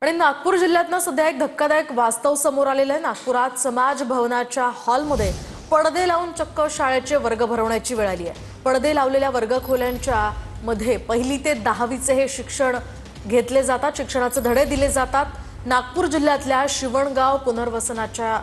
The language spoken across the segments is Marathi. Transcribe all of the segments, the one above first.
आणि नागपूर जिल्ह्यातनं सध्या एक धक्कादायक वास्तव समोर आलेलं आहे। नागपुरात समाज भवनाच्या हॉलमध्ये पडदे लावून चक्क शाळेचे वर्ग भरवण्याची वेळ आली आहे। पडदे लावलेल्या वर्गखोल्यांच्या मध्ये पहिली ते 10वीचे हे शिक्षण घेतले जातात, शिक्षणाचे धडे दिले जातात। नागपूर जिल्ह्यातल्या शिवणगाव पुनर्वसनाच्या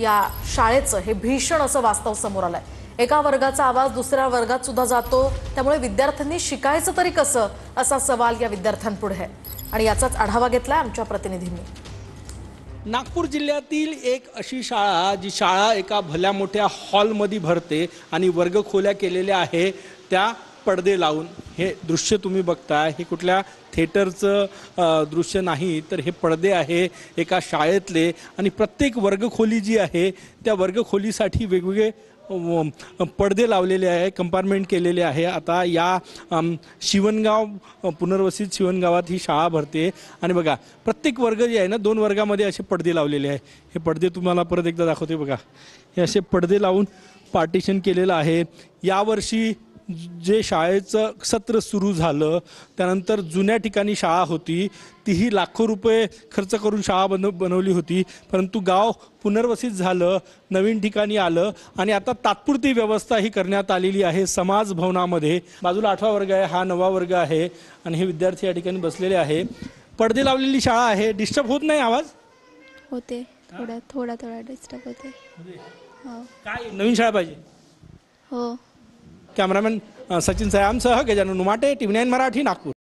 या शाळेचं हे भीषण असं वास्तव समोर आलंय। एका वर्गाचा आवाज दुसऱ्या वर्गात सुद्धा जातो, त्यामुळे विद्यार्थ्यांनी शिकायचं तरी कसं असा सवाल या विद्यार्थ्यांपुढे आहे आणि याचाच आढावा घेतला आमच्या प्रतिनिधींनी। नागपूर जिल्ह्यातील एक अशी शाळा जी शाळा एका भल्या मोठ्या हॉलमध्ये भरते आणि वर्गखोल्या केलेल्या आहे त्या पडदे लावून। हे दृश्य तुम्ही बघताय, हे कुठल्या थिएटरचं दृश्य नाही, तर हे पडदे आहे एका शाळेतले आणि प्रत्येक वर्गखोली जी आहे त्या वर्गखोलीसाठी वेगवेगळे पडदे लावलेले आहे, कंपार्टमेंट केलेले आहे। आता या शिवणगाव पुनर्वसित शिवणगावात ही शाळा भरते आणि बघा प्रत्येक वर्ग जे आहे ना 2 वर्गामध्ये असे पडदे लावलेले आहे। हे पडदे तुम्हाला परत एकदा दाखवते बघा, हे असे पडदे लावून पार्टिशन केलेलं आहे। यावर्षी जे शाळेचं सत्र सुरू झालं त्यानंतर जुन्या ठिकाणी शाळा होती, तीही लाखो रुपये खर्च करून शाळा बनवली होती, परंतु गाव पुनर्वसित झालं, नवीन ठिकाणी आलं आणि आता तात्पुरती व्यवस्था ही करण्यात आलेली आहे समाज भवनामध्ये। बाजूला 8वा वर्ग आहे, हा 9वा वर्ग आहे आणि हे विद्यार्थी या ठिकाणी बसलेले आहे। पडदे लावलेली शाळा आहे, डिस्टर्ब होत नाही आवाज? होते, थोडा डिस्टर्ब होते। हो, काय नवीन शाळा पाहिजे? हो। कॅमेरामॅन सचिन सयामसह गजानन उमाटे, TV9 मराठी, नागपूर।